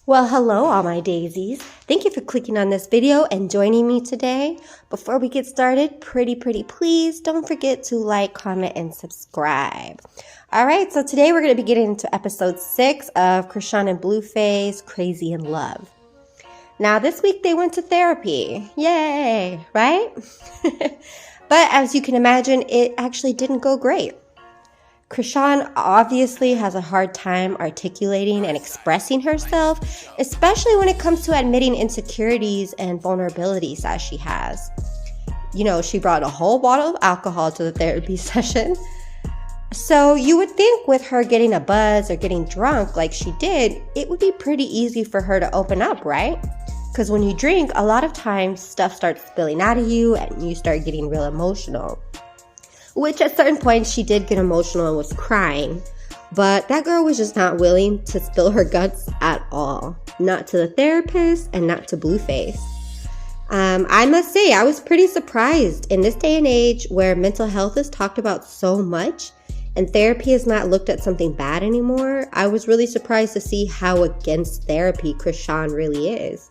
Well, hello, all my daisies. Thank you for clicking on this video and joining me today. Before we get started, pretty please don't forget to like, comment, and subscribe. All right, so today we're going to be getting into episode 6 of Chrisean and Blueface, Crazy in Love. Now, this week they went to therapy. Yay, right? But as you can imagine, it actually didn't go great. Chrisean obviously has a hard time articulating and expressing herself, especially when it comes to admitting insecurities and vulnerabilities that she has. You know, she brought a whole bottle of alcohol to the therapy session. So you would think with her getting a buzz or getting drunk like she did, it would be pretty easy for her to open up, right? Because when you drink, a lot of times stuff starts spilling out of you and you start getting real emotional. Which at certain points she did get emotional and was crying. But that girl was just not willing to spill her guts at all. Not to the therapist and not to Blueface. I must say, I was pretty surprised in this day and age where mental health is talked about so much and therapy is not looked at something bad anymore. I was really surprised to see how against therapy Chrisean really is.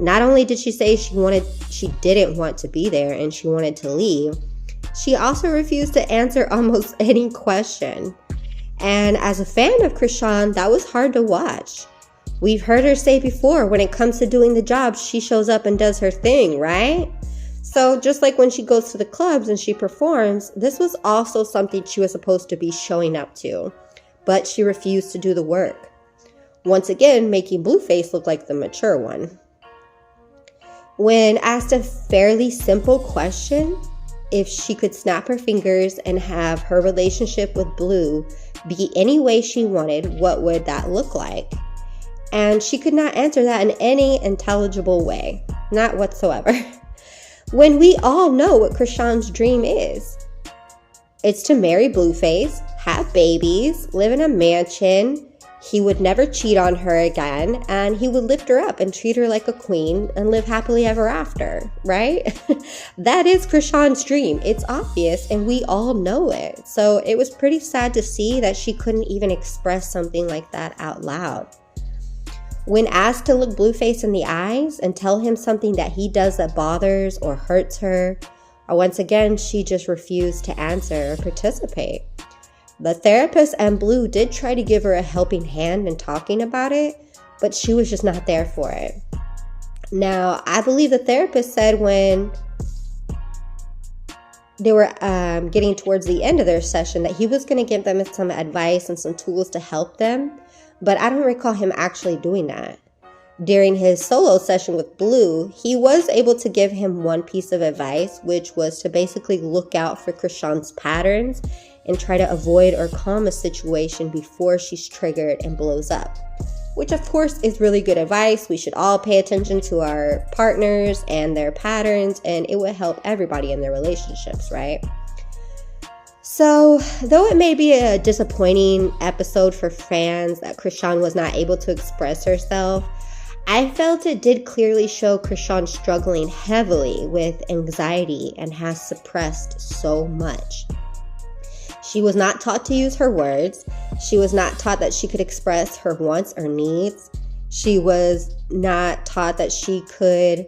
Not only did she say she didn't want to be there and she wanted to leave, she also refused to answer almost any question. And as a fan of Chrisean, that was hard to watch. We've heard her say before, when it comes to doing the job, she shows up and does her thing, right? So just like when she goes to the clubs and she performs, this was also something she was supposed to be showing up to. But she refused to do the work. Once again, making Blueface look like the mature one. When asked a fairly simple question, if she could snap her fingers and have her relationship with Blue be any way she wanted, what would that look like? And she could not answer that in any intelligible way. Not whatsoever. When we all know what Chrisean's dream is. It's to marry Blueface, have babies, live in a mansion. He would never cheat on her again, and he would lift her up and treat her like a queen and live happily ever after, right? That is Chrisean's dream. It's obvious, and we all know it. So it was pretty sad to see that she couldn't even express something like that out loud. When asked to look Blueface in the eyes and tell him something that he does that bothers or hurts her, once again, she just refused to answer or participate. The therapist and Blue did try to give her a helping hand in talking about it, but she was just not there for it. Now, I believe the therapist said when they were getting towards the end of their session that he was going to give them some advice and some tools to help them, but I don't recall him actually doing that. During his solo session with Blue, he was able to give him one piece of advice, which was to basically look out for Chrisean's patterns and try to avoid or calm a situation before she's triggered and blows up. Which of course is really good advice. We should all pay attention to our partners and their patterns, and it would help everybody in their relationships, right? So, though it may be a disappointing episode for fans that Chrisean was not able to express herself, I felt it did clearly show Chrisean struggling heavily with anxiety and has suppressed so much. She was not taught to use her words. She was not taught that she could express her wants or needs. She was not taught that she could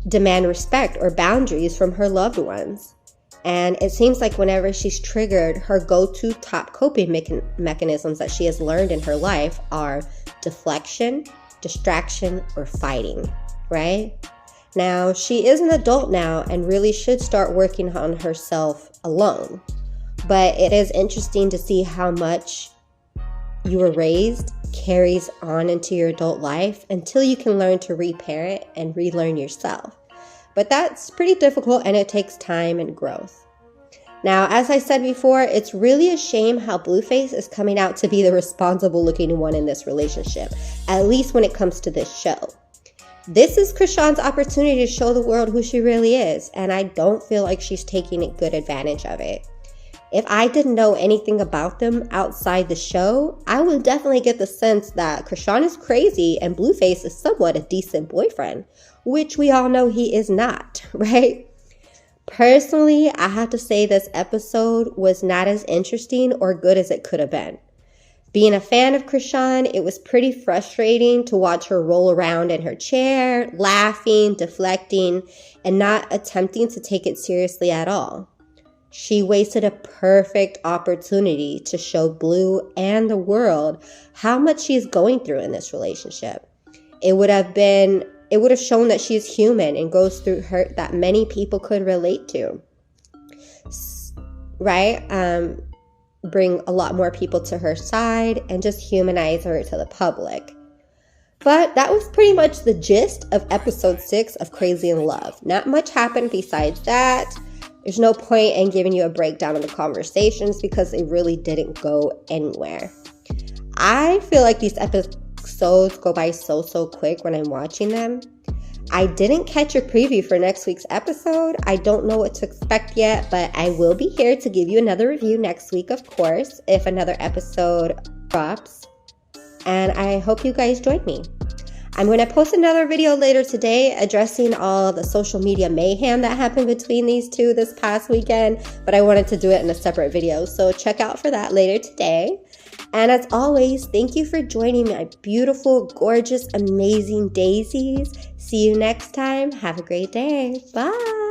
demand respect or boundaries from her loved ones. And it seems like whenever she's triggered, her go-to top coping mechanisms that she has learned in her life are deflection, distraction, or fighting, right? Now, she is an adult now and really should start working on herself alone. But it is interesting to see how much you were raised carries on into your adult life until you can learn to repair it and relearn yourself. But that's pretty difficult and it takes time and growth. Now, as I said before, it's really a shame how Blueface is coming out to be the responsible looking one in this relationship, at least when it comes to this show. This is Chrisean's opportunity to show the world who she really is, and I don't feel like she's taking good advantage of it. If I didn't know anything about them outside the show, I would definitely get the sense that Chrisean is crazy and Blueface is somewhat a decent boyfriend, which we all know he is not, right? Personally, I have to say this episode was not as interesting or good as it could have been. Being a fan of Chrisean, it was pretty frustrating to watch her roll around in her chair, laughing, deflecting, and not attempting to take it seriously at all. She wasted a perfect opportunity to show Blue and the world how much she's going through in this relationship. It would have shown that she's human and goes through hurt that many people could relate to. Right? Bring a lot more people to her side and just humanize her to the public. But that was pretty much the gist of episode 6 of Crazy in Love. Not much happened besides that. There's no point in giving you a breakdown of the conversations because they really didn't go anywhere. I feel like these episodes go by so quick when I'm watching them. I didn't catch a preview for next week's episode. I don't know what to expect yet, but I will be here to give you another review next week, of course, if another episode drops. And I hope you guys join me. I'm going to post another video later today addressing all the social media mayhem that happened between these two this past weekend, but I wanted to do it in a separate video, so check out for that later today. And as always, thank you for joining my beautiful, gorgeous, amazing daisies. See you next time. Have a great day. Bye.